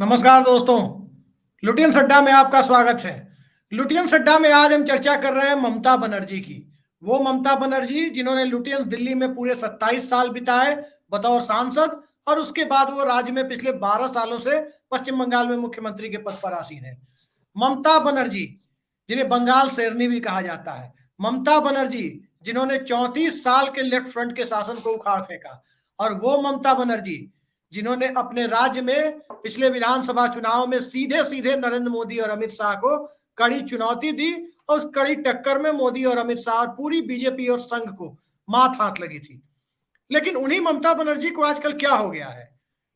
नमस्कार दोस्तों, लुटियंस अड्डा में आपका स्वागत है। लुटियंस अड्डा में आज हम चर्चा कर रहे हैं ममता बनर्जी की। वो ममता बनर्जी जिन्होंने लुटियंस दिल्ली में पूरे 27 साल बिताए बतौर सांसद, और उसके बाद वो राज्य में पिछले 12 सालों से पश्चिम बंगाल में मुख्यमंत्री के पद पर आसीन है। ममता बनर्जी, जिन्हें बंगाल शेरनी भी कहा जाता है। ममता बनर्जी जिन्होंने 34 साल के लेफ्ट फ्रंट के शासन को उखाड़ फेंका, और वो ममता बनर्जी जिन्होंने अपने राज्य में पिछले विधानसभा चुनाव में सीधे सीधे नरेंद्र मोदी और अमित शाह को कड़ी चुनौती दी, और उस कड़ी टक्कर में मोदी और अमित शाह और पूरी बीजेपी और संघ को मात हाथ लगी थी। लेकिन उन्हीं ममता बनर्जी को आजकल क्या हो गया है,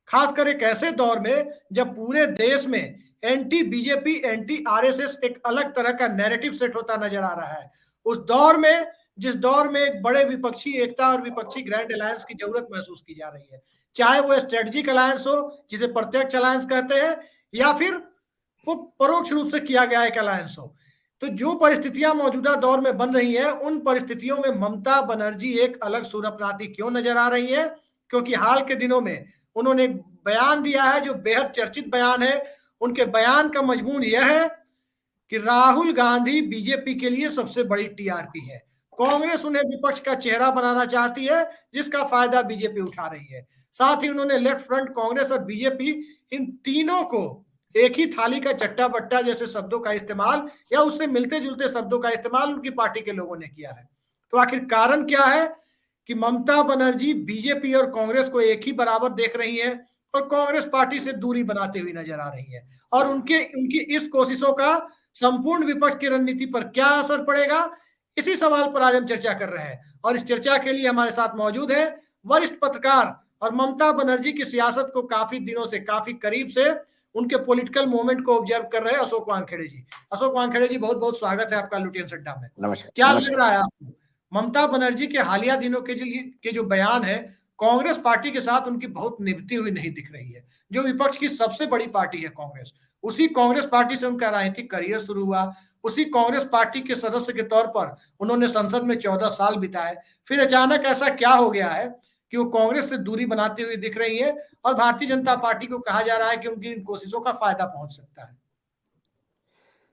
खासकर एक ऐसे दौर में जब पूरे देश में एंटी बीजेपी एंटी आरएसएस एक अलग तरह का नैरेटिव सेट होता नजर आ रहा है। उस दौर में, जिस दौर में एक बड़े विपक्षी एकता और विपक्षी ग्रैंड अलायंस की जरूरत महसूस की जा रही है, चाहे वो स्ट्रेटेजिक अलायंस हो जिसे प्रत्यक्ष अलायंस कहते हैं, या फिर वो परोक्ष रूप से किया गया एक अलायंस हो। तो जो परिस्थितियां मौजूदा दौर में बन रही हैं, उन परिस्थितियों में ममता बनर्जी एक अलग सुर अपनाती क्यों नजर आ रही है? क्योंकि हाल के दिनों में उन्होंने एक बयान दिया है जो बेहद चर्चित बयान है। उनके बयान का मजमून यह है कि राहुल गांधी बीजेपी के लिए सबसे बड़ी टीआरपी है। कांग्रेस उन्हें विपक्ष का चेहरा बनाना चाहती है, जिसका फायदा बीजेपी उठा रही है। साथ ही उन्होंने लेफ्ट फ्रंट, कांग्रेस और बीजेपी, इन तीनों को एक ही थाली का चट्टा बट्टा जैसे शब्दों का इस्तेमाल या उससे मिलते जुलते शब्दों का इस्तेमाल उनकी पार्टी के लोगों ने किया है। तो आखिर कारण क्या है कि ममता बनर्जी बीजेपी और कांग्रेस को एक ही बराबर देख रही है और कांग्रेस पार्टी से दूरी बनाते हुए नजर आ रही है, और उनके उनकी इस कोशिशों का संपूर्ण विपक्ष की रणनीति पर क्या असर पड़ेगा, इसी सवाल पर आज हम चर्चा कर रहे हैं। और इस चर्चा के लिए हमारे साथ मौजूद है वरिष्ठ पत्रकार और ममता बनर्जी की सियासत को काफी दिनों से, काफी करीब से, उनके पॉलिटिकल मूवमेंट को ऑब्जर्व कर रहे हैं अशोक वानखेड़े जी। अशोक वानखेड़े जी, बहुत बहुत स्वागत है आपका लुटियंस अड्डा में। नमस्कार। क्या लग रहा है आपको, ममता बनर्जी के हालिया दिनों के जो बयान है, कांग्रेस पार्टी के साथ उनकी बहुत निभती हुई नहीं दिख रही है? जो विपक्ष की सबसे बड़ी पार्टी है कांग्रेस, उसी कांग्रेस पार्टी से उनका राजनीतिक करियर शुरू हुआ, उसी कांग्रेस पार्टी के सदस्य के तौर पर उन्होंने संसद में 14 साल बिताए। फिर अचानक ऐसा क्या हो गया है कि वो कांग्रेस से दूरी बनाती हुई दिख रही है, और भारतीय जनता पार्टी को कहा जा रहा है कि उनकी इन कोशिशों का फायदा पहुंच सकता है?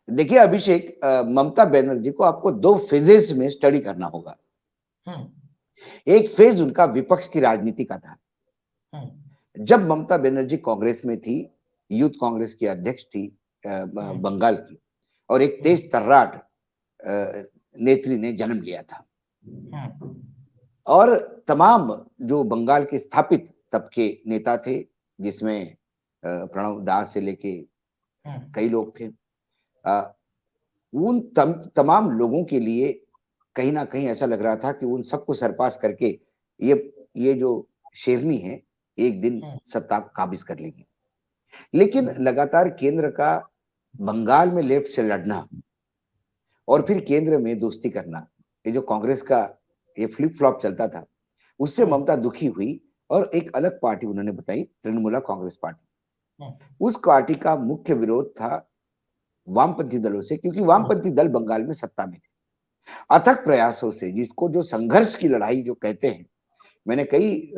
देखिए अभिषेक, ममता बनर्जी को आपको दो फेजेस में स्टडी करना होगा। एक फेज उनका विपक्ष की राजनीति का था। जब ममता बनर्जी कांग्रेस में थी, यूथ कांग्रेस की अध्यक्ष थी बंगाल की, और एक तेज तर्राट नेत्री ने जन्म लिया था, और तमाम जो बंगाल के स्थापित तबके नेता थे, जिसमें प्रणव दा से लेके कई लोग थे, उन तमाम लोगों के लिए कहीं ना कहीं ऐसा लग रहा था कि उन सबको सरपास करके ये जो शेरनी है एक दिन सत्ता काबिज कर लेगी। लेकिन लगातार केंद्र का बंगाल में लेफ्ट से लड़ना और फिर केंद्र में दोस्ती करना, ये जो कांग्रेस का ये फ्लिप फ्लॉप चलता था, उससे ममता दुखी हुई और एक अलग पार्टी उन्होंने बताई, तृणमूल कांग्रेस पार्टी। उस पार्टी का मुख्य विरोध था वामपंथी दलों से, क्योंकि वामपंथी दल बंगाल में सत्ता में थे। अथक प्रयासों से, जिसको जो संघर्ष की लड़ाई जो कहते हैं, मैंने कई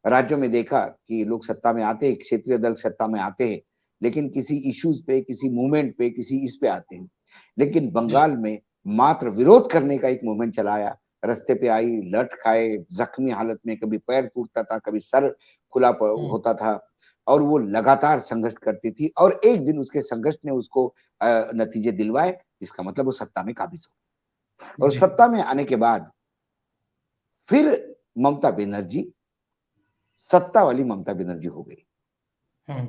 राज्यों में देखा कि लोग सत्ता में आते हैं, क्षेत्रीय दल सत्ता में आते हैं, लेकिन किसी इश्यूज पे, किसी मूवमेंट पे, किसी इस पे आते हैं। लेकिन बंगाल में मात्र विरोध करने का एक मूवमेंट चलाया, रास्ते पे आई, लट खाए, जख्मी हालत में, कभी पैर टूटता था, कभी सर खुला होता था, और वो लगातार संघर्ष करती थी, और एक दिन उसके संघर्ष ने उसको नतीजे दिलवाए, जिसका मतलब वो सत्ता में काबिज हो। और सत्ता में आने के बाद फिर ममता बनर्जी सत्ता वाली ममता बनर्जी हो गई।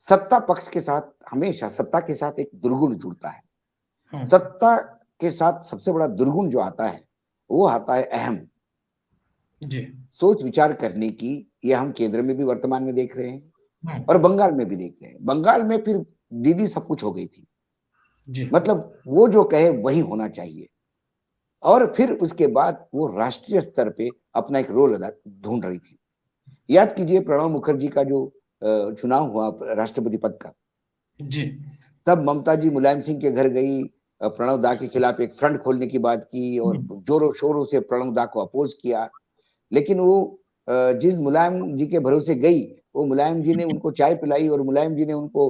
सत्ता पक्ष के साथ हमेशा, सत्ता के साथ एक दुर्गुण जुड़ता है। सत्ता के साथ सबसे बड़ा दुर्गुण जो आता है, वो आता है अहम जी, सोच विचार करने की। ये हम केंद्र में भी वर्तमान में देख रहे हैं और बंगाल में भी देख रहे हैं। बंगाल में फिर दीदी सब कुछ हो गई थी जी। मतलब वो जो कहे वही होना चाहिए, और फिर उसके बाद वो राष्ट्रीय स्तर पे अपना एक रोल अदा ढूंढ रही थी। याद कीजिए प्रणब मुखर्जी का जो चुनाव हुआ राष्ट्रपति पद का जी, तब ममता जी मुलायम सिंह के घर गई, प्रणब दा के खिलाफ एक फ्रंट खोलने की बात की और जोरों शोरों से प्रणब दा को अपोज किया। लेकिन वो जिस मुलायम जी के भरोसे गई, वो मुलायम जी ने उनको चाय पिलाई और मुलायम जी ने उनको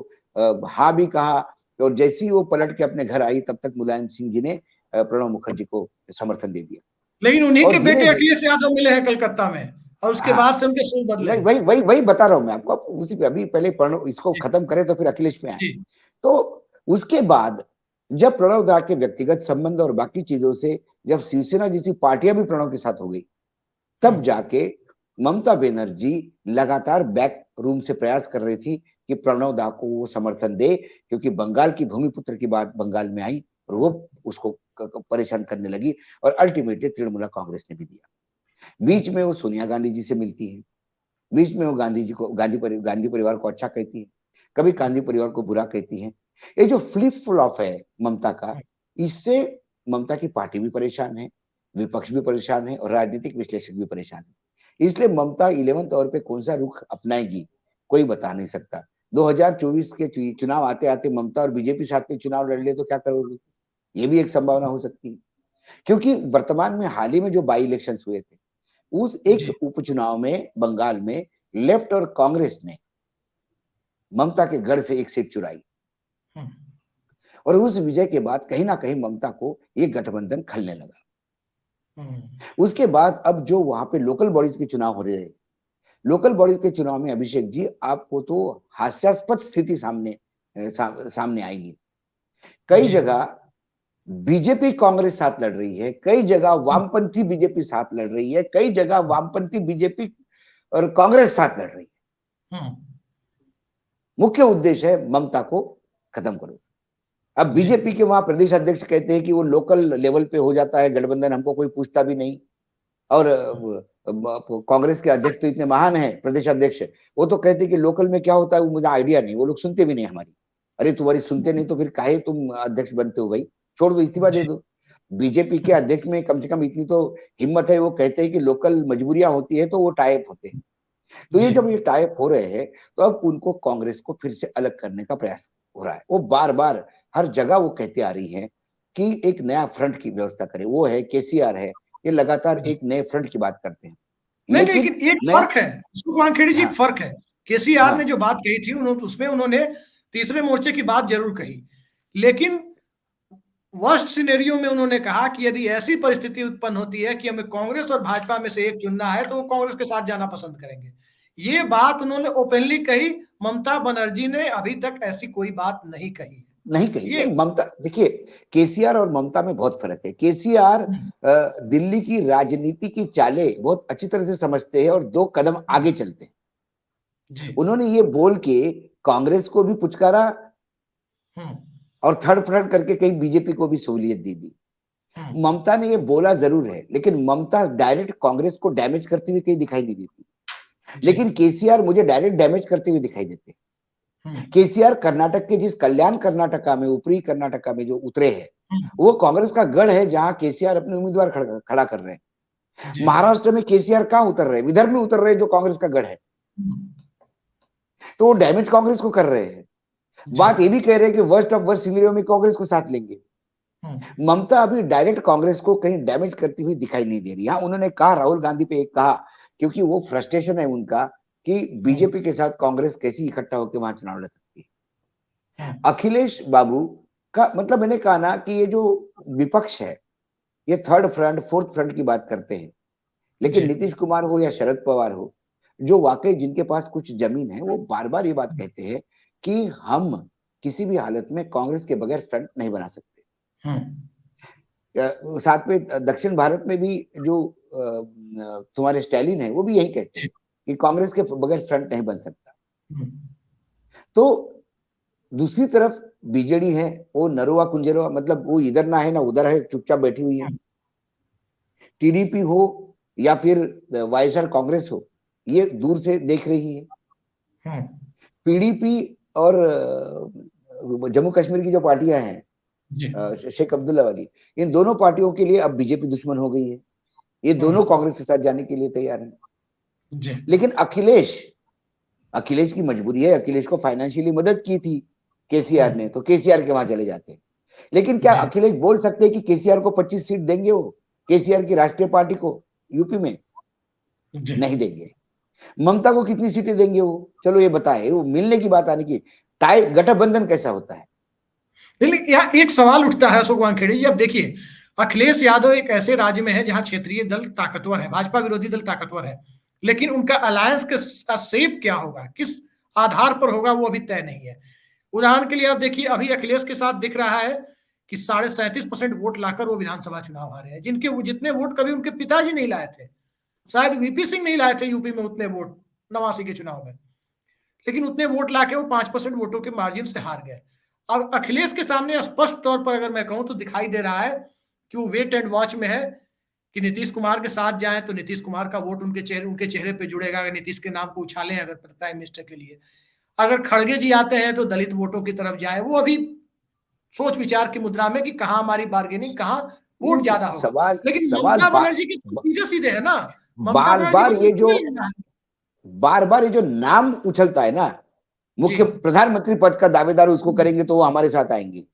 हाँ भी कहा, और जैसे ही वो पलट के अपने घर आई तब तक मुलायम सिंह जी ने प्रणब मुखर्जी को समर्थन दे दिया। लेकिन उन्हीं और के धीरे बेटे धीरे, अखिलेश यादव मिले हैं कलकत्ता में, और उसके हाँ, बाद से उनके सुर बदले वही हैं। वही वही वही बता रहा हूं मैं आपको, उसी पे अभी पहले प्रणब इसको जी खत्म करें तो फिर अखिलेश में आए। जी तो उसके बाद जब प्रणब दा के व्यक्तिगत संबंध और बाकी चीजों से जब शिवसेना जैसी पार्टियां भी प्रणब के साथ हो गई, तब जाके ममता बनर्जी लगातार बैक रूम से प्रयास कर रही थी कि प्रणब दा को वो समर्थन दे, क्योंकि बंगाल की भूमिपुत्र की बात बंगाल में आई और वो उसको परेशान करने लगी, और अल्टीमेटली तृणमूल कांग्रेस ने भी दिया। बीच में वो सोनिया गांधी जी से मिलती है, बीच में वो गांधी जी को गांधी परिवार को अच्छा कहती है, कभी गांधी परिवार को बुरा कहती है। ये जो फ्लिप फ्लॉप है ममता का, इससे ममता की पार्टी भी परेशान है, विपक्ष भी परेशान है और राजनीतिक विश्लेषक भी परेशान है। इसलिए ममता 11th आवर पे कौन सा रुख अपनाएगी कोई बता नहीं सकता। 2024 के चुनाव आते आते ममता और बीजेपी साथ में चुनाव लड़ ले तो क्या करोगे, ये भी एक संभावना हो सकती है। क्योंकि वर्तमान में हाल ही में जो बाई इलेक्शन हुए थे, उस एक जी उपचुनाव में बंगाल में लेफ्ट और कांग्रेस ने ममता के गढ़ से एक सीट चुराई, और उस विजय के बाद कहीं ना कहीं ममता को ये गठबंधन खलने लगा। उसके बाद अब जो वहां पे लोकल बॉडीज के चुनाव हो रहे हैं, लोकल बॉडीज के चुनाव में अभिषेक जी आपको तो हास्यास्पद स्थिति सामने आएगी। कई जगह बीजेपी कांग्रेस साथ लड़ रही है, कई जगह वामपंथी बीजेपी साथ लड़ रही है, कई जगह वामपंथी बीजेपी और कांग्रेस साथ लड़ रही है। मुख्य उद्देश्य है ममता को खत्म करो। अब बीजेपी के वहां प्रदेश अध्यक्ष कहते हैं कि वो लोकल लेवल पे हो जाता है गठबंधन, हमको कोई पूछता भी नहीं। और कांग्रेस के अध्यक्ष तो इतने महान है, प्रदेश अध्यक्ष, वो तो कहते हैं कि लोकल में क्या होता है वो मुझे आइडिया नहीं, वो लोग सुनते भी नहीं हमारी। अरे तुम्हारी सुनते नहीं तो फिर काहे तुम अध्यक्ष बनते हो भाई, छोड़ दो, इस्तीफा दे दो। बीजेपी के अध्यक्ष में कम से कम इतनी तो हिम्मत है, वो कहते हैं कि लोकल मजबूरियां होती है तो वो टाइप होते हैं। तो ये जब ये टाइप हो रहे हैं तो अब उनको कांग्रेस को फिर से अलग करने का प्रयास हो रहा है। वो बार बार हर जगह वो कहते आ रही है कि एक नया फ्रंट की व्यवस्था करें, वो है केसीआर है, ये लगातार एक नए फ्रंट की बात करते हैं। नहीं, लेकिन लेकिन एक मैं, फर्क है, उसको वानखेड़े जी, एक हाँ फर्क है। केसीआर ने हाँ जो बात कही थी उसमें उन्होंने तीसरे मोर्चे की बात जरूर कही, लेकिन वर्स्ट सिनेरियो में उन्होंने कहा कि यदि ऐसी परिस्थिति उत्पन्न होती है कि हमें कांग्रेस और भाजपा में से एक चुनना है तो वो कांग्रेस के साथ जाना पसंद करेंगे। ये बात उन्होंने ओपनली कही। ममता बनर्जी ने अभी तक ऐसी कोई बात नहीं कही। नहीं कही, ये नहीं ममता, देखिए केसीआर और ममता में बहुत फर्क है। केसीआर दिल्ली की राजनीति की चालें बहुत अच्छी तरह से समझते हैं और 2 कदम आगे चलते हैं। उन्होंने ये बोल के कांग्रेस को भी पुचकारा और थर्ड फ्रंट करके कहीं बीजेपी को भी सहूलियत दे दी। ममता ने ये बोला जरूर है, लेकिन ममता डायरेक्ट कांग्रेस को डैमेज करती हुई कहीं दिखाई नहीं देती, लेकिन केसीआर मुझे डायरेक्ट डैमेज करते हुए दिखाई देते हैं। केसीआर कर्नाटक के जिस कल्याण कर्नाटका में, ऊपरी कर्नाटका में जो उतरे हैं, वो कांग्रेस का गढ़ है जहां केसीआर अपने उम्मीदवार खड़ा कर रहे हैं। महाराष्ट्र में केसीआर कहां उतर रहे हैं, विदर्भ में उतर रहे हैं जो कांग्रेस का गढ़ है, तो वो डैमेज कांग्रेस को कर रहे हैं। बात ये भी कह रहे हैं कि वर्स्ट ऑफ वर्स्ट सिनेरियो में कांग्रेस को साथ लेंगे। ममता अभी डायरेक्ट कांग्रेस को कहीं डैमेज करती हुई दिखाई नहीं दे रही। हाँ, उन्होंने कहा राहुल गांधी पे एक कहा, क्योंकि वो फ्रस्ट्रेशन है उनका कि बीजेपी के साथ कांग्रेस कैसी इकट्ठा होकर वहां चुनाव लड़ सकती है। अखिलेश बाबू का मतलब, मैंने कहा ना कि ये जो विपक्ष है ये थर्ड फ्रंट फोर्थ फ्रंट की बात करते हैं, लेकिन नीतीश कुमार हो या शरद पवार हो, जो वाकई जिनके पास कुछ जमीन है, वो बार बार ये बात कहते हैं कि हम किसी भी हालत में कांग्रेस के बगैर फ्रंट नहीं बना सकते। साथ में दक्षिण भारत में भी जो तुम्हारे स्टैलिन है वो भी यही कहते हैं कि कांग्रेस के बगैर फ्रंट नहीं बन सकता। तो दूसरी तरफ बीजेडी है, वो नरोवा कुंजरवा, मतलब वो इधर ना है ना उधर है, चुपचाप बैठी हुई है। टीडीपी हो या फिर वाईएसआर कांग्रेस हो, ये दूर से देख रही है। पीडीपी और जम्मू कश्मीर की जो पार्टियां हैं, शेख अब्दुल्ला वाली, इन दोनों पार्टियों के लिए अब बीजेपी दुश्मन हो गई है। ये दोनों कांग्रेस के साथ जाने के लिए तैयार हैं। लेकिन अखिलेश की मजबूरी है, अखिलेश को फाइनेंशियली मदद की थी केसीआर ने, तो केसीआर के वहां चले जाते हैं। लेकिन क्या अखिलेश बोल सकते हैं कि केसीआर को 25 सीट देंगे? वो केसीआर की राष्ट्रीय पार्टी को यूपी में नहीं देंगे। ममता को कितनी सीटें देंगे वो, चलो ये बताए, वो मिलने की बात आने की, टाई गठबंधन कैसा होता है। लेकिन यहाँ एक सवाल उठता है अशोक वानखेड़े जी, अब देखिए अखिलेश यादव एक ऐसे राज्य में है जहां क्षेत्रीय दल ताकतवर है, भाजपा विरोधी दल ताकतवर है, लेकिन उनका अलायंस का शेप क्या होगा, किस आधार पर होगा, वो अभी तय नहीं है। उदाहरण के लिए आप देखिए अभी अखिलेश के साथ दिख रहा है कि 37.5% वोट लाकर वो विधानसभा चुनाव हारे हैं, जिनके जितने वोट कभी उनके पिताजी नहीं लाए थे, शायद वीपी सिंह नहीं लाए थे यूपी में उतने वोट 89 के चुनाव में, लेकिन उतने वोट लाके वो 5% वोटों के मार्जिन से हार गए। अब अखिलेश के सामने स्पष्ट तौर पर अगर मैं कहूं तो दिखाई दे रहा है कि वो वेट एंड वॉच में है कि नीतीश कुमार के साथ जाएं तो नीतीश कुमार का वोट उनके चेहरे पे जुड़ेगा, अगर नीतीश के नाम को उछालें अगर प्राइम मिनिस्टर के लिए, अगर खड़गे जी आते हैं तो दलित वोटों की तरफ जाए, वो अभी सोच विचार की मुद्रा में कि कहां हमारी बार्गेनिंग, कहां वोट ज्यादा होगा। सवाल लेकिन सवाल ममता बनर्जी के सीधे सीधे है ना, ममता बार बनर्जी बार को ये जो लेना है। बार बार ये जो नाम उछलता है ना, जी मुख्य प्रधानमंत्री पद का दावेदार उसको करेंगे तो वो हमारे साथ आएंगे,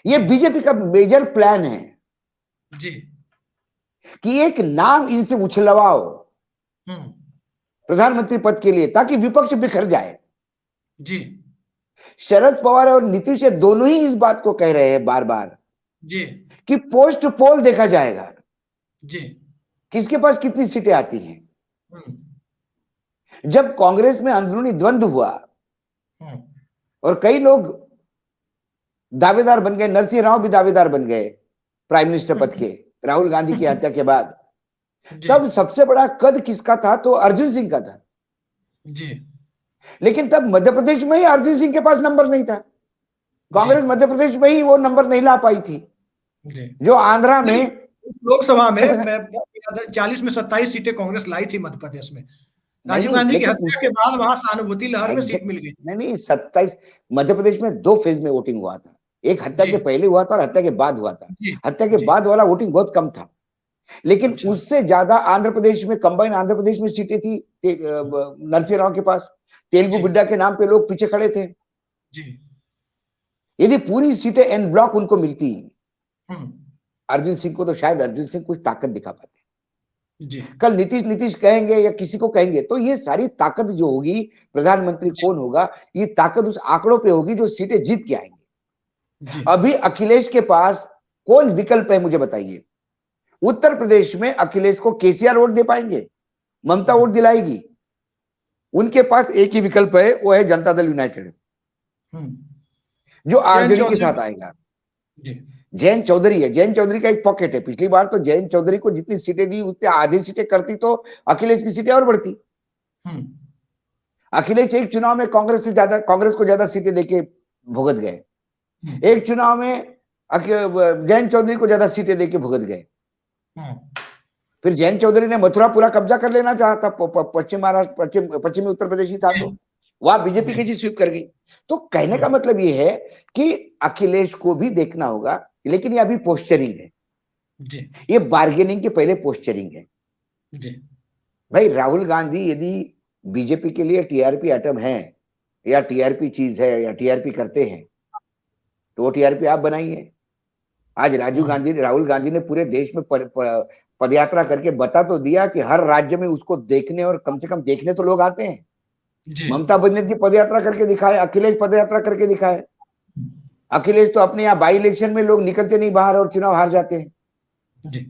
ये जी बीजेपी का मेजर प्लान है जी कि एक नाम इनसे उछलवाओ हम्म प्रधानमंत्री पद के लिए, ताकि विपक्ष बिखर जाए। जी शरद पवार और नीतीश दोनों ही इस बात को कह रहे हैं बार बार जी कि पोस्ट पोल देखा जाएगा जी किसके पास कितनी सीटें आती हैं। हम्म जब कांग्रेस में अंदरूनी द्वंद्व हुआ हम्म और कई लोग दावेदार बन गए, नरसिंह राव भी दावेदार बन गए प्राइम मिनिस्टर पद के राहुल गांधी की हत्या के बाद, जी तब सबसे बड़ा कद किसका था, तो अर्जुन सिंह का था। जी लेकिन तब मध्य प्रदेश में ही अर्जुन सिंह के पास नंबर नहीं था, जी कांग्रेस मध्य प्रदेश में ही वो नंबर नहीं ला पाई थी, जी जो आंध्रा में लोकसभा में मैं 40 में 27 सीटें कांग्रेस लाई थी मध्य प्रदेश में, नहीं राजीव नहीं, गांधी की लेकिन हत्या के उससे बाद वहां सहानुभूति लहर में सीट मिल गई। नहीं नहीं, 27 मध्य प्रदेश में 2 फेज में वोटिंग हुआ था, एक हत्या जी के पहले हुआ था और हत्या के बाद हुआ था। जी हत्या के जी बाद वाला वोटिंग बहुत कम था, लेकिन अच्छा उससे ज्यादा आंध्र प्रदेश में, कंबाइन आंध्र प्रदेश में सीटें थी नरसिंह राव के पास, तेलुगु जी बिड्डा के नाम पे लोग पीछे खड़े थे। जी यदि पूरी सीटें एन ब्लॉक उनको मिलती, हम्म अर्जुन सिंह को, तो शायद अर्जुन सिंह कुछ ताकत दिखा पाते। जी कल नीतीश नीतीश कहेंगे या किसी को कहेंगे तो ये सारी ताकत जो होगी, प्रधानमंत्री जी कौन होगा, ये ताकत उस आंकड़ों पे होगी जो सीटें जीत के आएंगे। जी अभी अखिलेश के पास कौन विकल्प है, मुझे बताइए। उत्तर प्रदेश में अखिलेश को केसीआर वोट दे पाएंगे, ममता वोट दिलाएगी, उनके पास एक ही विकल्प है, वो है जनता दल यूनाइटेड, जो जयंत आरजेडी के चौधरी साथ आएगा। जी जयंत चौधरी है, जयंत चौधरी का एक पॉकेट है, पिछली बार तो जयंत चौधरी को जितनी सीटें दी उतनी आधी सीटें करती तो अखिलेश की सीटें और बढ़ती। हम्म अखिलेश एक चुनाव में कांग्रेस को ज्यादा सीटें देके भुगत गए, एक चुनाव में जयंत चौधरी को ज्यादा सीटें देके भुगत गए। फिर जयंत चौधरी ने मथुरा पूरा कब्जा कर लेना चाहा था, पश्चिम महाराष्ट्र, पश्चिमी उत्तर प्रदेश ही था, तो वहां बीजेपी कैसी स्वीप कर गई। तो कहने का मतलब ये है कि अखिलेश को भी देखना होगा, लेकिन ये अभी पोस्चरिंग है जी ये बार्गेनिंग के पहले पोस्चरिंग है जी भाई। राहुल गांधी यदि बीजेपी के लिए टीआरपी आइटम है या टीआरपी चीज है या टीआरपी करते हैं, तो वो टीआरपी आप बनाइए। आज राहुल गांधी ने पूरे देश में पदयात्रा करके बता तो दिया कि हर राज्य में उसको देखने, और कम से कम देखने तो लोग आते हैं। ममता बनर्जी पदयात्रा करके दिखाए, अखिलेश पदयात्रा करके दिखाए। अखिलेश तो अपने यहाँ बाई इलेक्शन में लोग निकलते नहीं बाहर और चुनाव हार जाते हैं। जी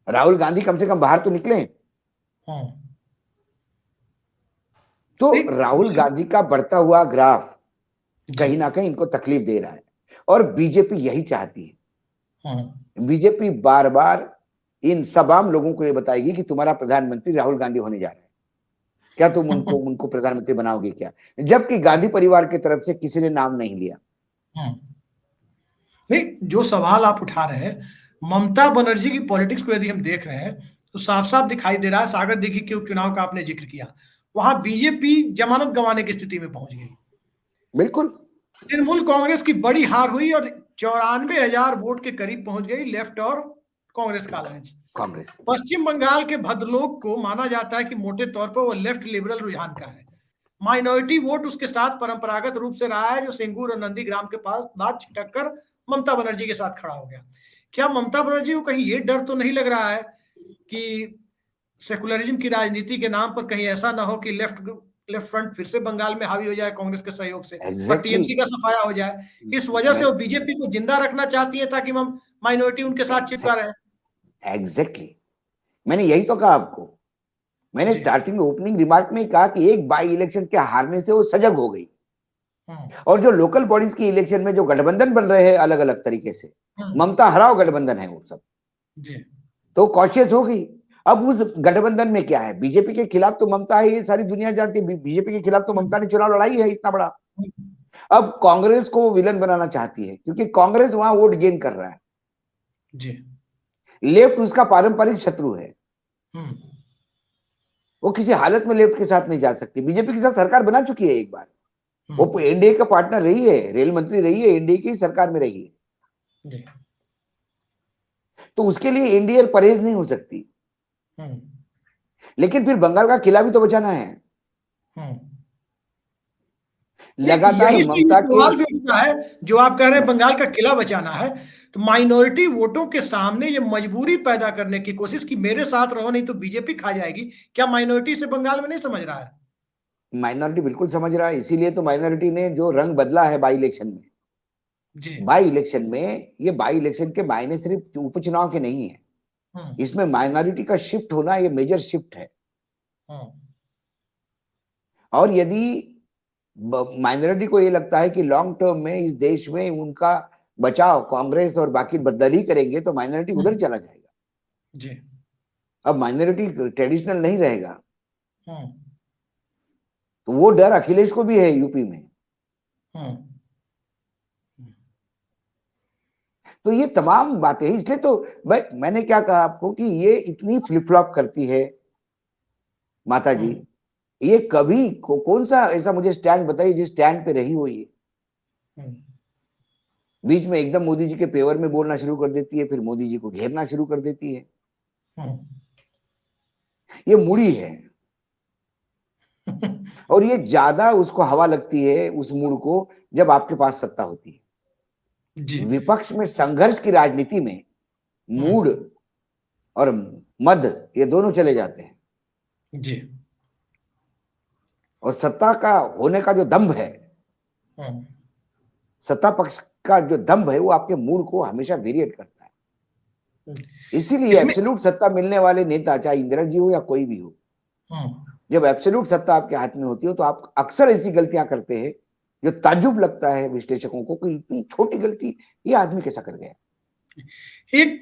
राहुल गांधी कम से कम बाहर तो निकले। तो राहुल गांधी का बढ़ता हुआ ग्राफ कहीं ना कहीं इनको तकलीफ दे रहा है, और बीजेपी यही चाहती है। बीजेपी बार बार इन तमाम लोगों को ये बताएगी कि तुम्हारा प्रधानमंत्री राहुल गांधी होने जा रहा है, क्या तुम उनको प्रधानमंत्री बनाओगे क्या, जबकि गांधी परिवार की तरफ से किसी ने नाम नहीं लिया। नहीं, जो सवाल आप उठा रहे हैं, ममता बनर्जी की पॉलिटिक्स को यदि हम देख रहे हैं तो साफ साफ दिखाई दे रहा है। सागर दिघी के उपचुनाव का आपने जिक्र किया, वहां बीजेपी जमानत गंवाने की स्थिति में पहुंच गई। बिल्कुल, तृणमूल कांग्रेस की बड़ी हार हुई और 94,000 वोट के करीब पहुंच गई लेफ्ट और कांग्रेस का अलायंस। कांग्रेस पश्चिम बंगाल के भद्रलोक को माना जाता है कि मोटे तौर पर वो लेफ्ट लिबरल रुझान का है। माइनॉरिटी वोट उसके साथ परंपरागत रूप से रहा है, जो सिंगूर और नंदीग्राम के पास बाद छिटक कर ममता बनर्जी के साथ खड़ा हो गया। क्या ममता बनर्जी को कहीं ये डर तो नहीं लग रहा है कि सेकुलरिज्म की राजनीति के नाम पर कहीं ऐसा ना हो कि लेफ्ट फ्रंट फिर से बंगाल में हावी हो जाए कांग्रेस के सहयोग से, और एग्जैक्टली टीएमसी का सफाया हो जाए। इस वजह से वो बीजेपी को जिंदा रखना चाहती है ताकि हम माइनॉरिटी उनके साथ चिपका रहे। एग्जैक्टली मैंने यही तो कहा आपको। मैंने जी। स्टार्टिंग ओपनिंग रिमार्क में ही कहा कि एक बाई इलेक्शन के हारने से वो सजग हो गई, और जो लोकल बॉडीज की इलेक्शन में जो गठबंधन बन रहे हैं अलग अलग तरीके से, ममता हराओ गठबंधन है वो सब, जी। तो कॉशियस हो गई। अब उस गठबंधन में क्या है, बीजेपी के खिलाफ तो ममता है, ये सारी दुनिया जानती है, बीजेपी के खिलाफ तो ममता ने चुनाव लड़ाई है इतना बड़ा। अब कांग्रेस को विलन बनाना चाहती है क्योंकि कांग्रेस वहां वोट गेन कर रहा है। जी। लेफ्ट उसका पारंपरिक शत्रु है, वो किसी हालत में लेफ्ट के साथ नहीं जा सकती। बीजेपी के साथ सरकार बना चुकी है एक बार, वो एनडीए का पार्टनर रही है, रेल मंत्री रही है, एनडीए की सरकार में रही है, तो उसके लिए एनडीए परहेज नहीं हो सकती। लेकिन फिर बंगाल का किला भी तो बचाना है। लगातार यही ममता के सवाल भी उठता है जो आप कह रहे हैं बंगाल का किला बचाना है, तो माइनॉरिटी वोटों के सामने ये मजबूरी पैदा करने की कोशिश कि मेरे साथ रहो नहीं तो बीजेपी खा जाएगी, क्या माइनॉरिटी से बंगाल में नहीं समझ रहा है? माइनॉरिटी बिल्कुल समझ रहा है, इसीलिए तो माइनॉरिटी ने जो रंग बदला है बाई इलेक्शन में। जी। बाई इलेक्शन में, ये बाई इलेक्शन के मायने सिर्फ उपचुनाव के नहीं है, इसमें माइनॉरिटी का शिफ्ट होना ये मेजर शिफ्ट है। और यदि माइनॉरिटी को ये लगता है कि लॉन्ग टर्म में इस देश में उनका बचाव कांग्रेस और बाकी दल ही करेंगे, तो माइनॉरिटी उधर चला जाएगा। जी। अब माइनॉरिटी ट्रेडिशनल नहीं रहेगा, तो वो डर अखिलेश को भी है यूपी में। तो ये तमाम बातें, इसलिए तो भाई मैंने क्या कहा आपको कि ये इतनी फ्लिप फ्लॉप करती है माता जी। ये कभी कौन सा ऐसा मुझे स्टैंड बताइए जिस स्टैंड पे रही हो ये। बीच में एकदम मोदी जी के फेवर में बोलना शुरू कर देती है, फिर मोदी जी को घेरना शुरू कर देती है। ये मुड़ी है और ये ज्यादा उसको हवा लगती है उस मूड को जब आपके पास सत्ता होती है। जी। विपक्ष में संघर्ष की राजनीति में मूड और मद ये दोनों चले जाते हैं। जी। और सत्ता का होने का जो दंभ है, सत्ता पक्ष का जो दंभ है, वो आपके मूड को हमेशा वेरिएट करता है। इसीलिए एब्सोल्यूट सत्ता मिलने वाले नेता, चाहे इंदिरा जी हो या कोई भी हो, जब एब्सोल्यूट सत्ता आपके हाथ में होती हो तो आप अक्सर ऐसी गलतियां करते हैं जो ताज्जुब लगता है विश्लेषकों को कि इतनी छोटी गलती ये आदमी कैसा कर गया। एक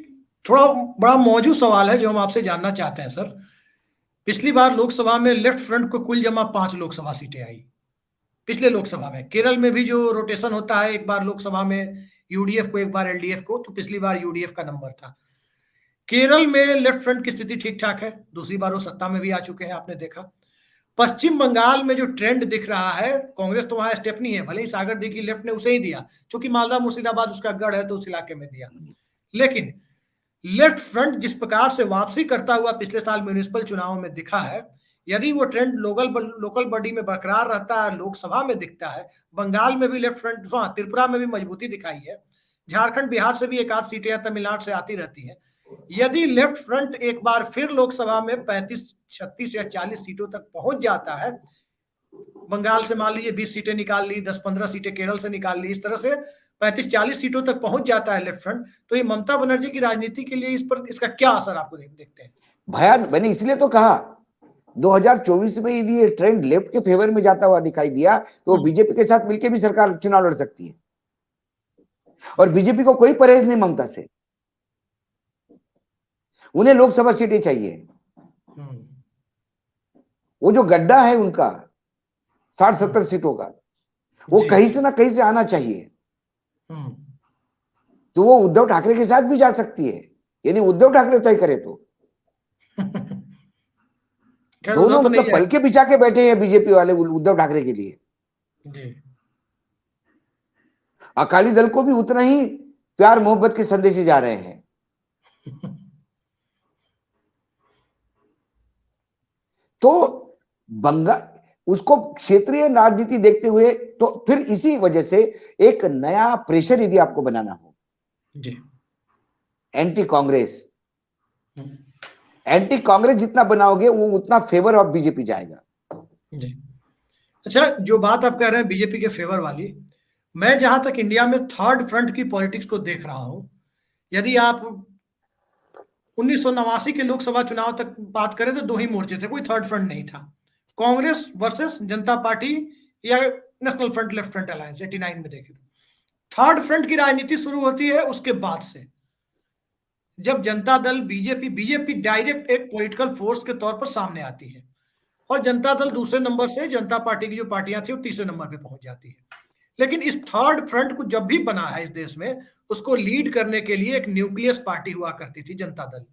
थोड़ा बड़ा मौजूद सवाल है जो हम आपसे जानना चाहते हैं सर। पिछली बार लोकसभा में लेफ्ट फ्रंट को कुल जमा 5 लोकसभा सीटें आई। पिछले लोकसभा में केरल में भी जो रोटेशन होता है, एक बार लोकसभा में यूडीएफ को, एक बार एलडीएफ को, तो पिछली बार यूडीएफ का नंबर था। केरल में लेफ्ट फ्रंट की स्थिति ठीक ठाक है, दूसरी बार वो सत्ता में भी आ चुके हैं, आपने देखा। पश्चिम बंगाल में जो ट्रेंड दिख रहा है, कांग्रेस तो वहां स्टेपनी है, भले ही सागर दिघी लेफ्ट ने उसे ही दिया, क्योंकि मालदा मुर्शिदाबाद उसका गढ़ है तो उस इलाके में दिया। लेकिन लेफ्ट फ्रंट जिस प्रकार से वापसी करता हुआ पिछले साल म्यूनिसिपल चुनावों में दिखा है, यदि वो ट्रेंड लोकल बॉडी में बरकरार रहता है, लोकसभा में दिखता है, बंगाल में भी लेफ्ट फ्रंट, त्रिपुरा में भी मजबूती दिखाई है, झारखंड बिहार से भी एक आध सीटें या तमिलनाडु से आती रहती है। यदि लेफ्ट फ्रंट एक बार फिर लोकसभा में 35, 36 या 40 सीटों तक पहुंच जाता है, बंगाल से मान लीजिए 20 सीटें निकाल ली, 10-15 सीटें केरल से निकाल ली, इस तरह से 35-40 सीटों तक पहुंच जाता है लेफ्ट फ्रंट, तो ये ममता बनर्जी की राजनीति के लिए इस पर इसका क्या असर आपको देखते हैं? भयानक। मैंने इसलिए तो कहा 2024 में यदि ये ट्रेंड लेफ्ट के फेवर में जाता हुआ दिखाई दिया तो बीजेपी के साथ मिलकर भी सरकार चुनाव लड़ सकती है। और बीजेपी को कोई परहेज नहीं ममता से, उन्हें लोकसभा सीटें चाहिए। वो जो गड्ढा है उनका 60-70 सीटों का, वो कहीं से ना कहीं से आना चाहिए। तो वो उद्धव ठाकरे के साथ भी जा सकती है, यदि उद्धव ठाकरे तय करे तो। दोनों तो मतलब पलके बिछा के बैठे हैं बीजेपी वाले उद्धव ठाकरे के लिए। जी। अकाली दल को भी उतना ही प्यार मोहब्बत के संदेश जा रहे हैं। तो बंगाल उसको क्षेत्रीय राजनीति देखते हुए, तो फिर इसी वजह से एक नया प्रेशर यदि आपको बनाना हो, जी, एंटी कांग्रेस, एंटी कांग्रेस जितना बनाओगे वो उतना फेवर ऑफ बीजेपी जाएगा। जी। अच्छा, जो बात आप कह रहे हैं बीजेपी के फेवर वाली, मैं जहां तक इंडिया में थर्ड फ्रंट की पॉलिटिक्स को देख रहा हूं, यदि आप 1989 के लोकसभा चुनाव तक बात करें तो दो ही मोर्चे थे, कोई थर्ड फ्रंट नहीं था। कांग्रेस वर्सेस जनता पार्टी या national front left front alliance 89 में देखे तो थर्ड फ्रंट की राजनीति शुरू होती है उसके बाद से, जब जनता दल बीजेपी डायरेक्ट एक पॉलिटिकल फोर्स के तौर पर सामने आती है और जनता दल दूसरे नंबर से जनता पार्टी की जो पार्टियां थी वो तीसरे नंबर पे पहुंच जाती है। लेकिन इस थर्ड फ्रंट को जब भी बना है इस देश में, उसको लीड करने के लिए एक न्यूक्लियस पार्टी हुआ करती थी जनता दल,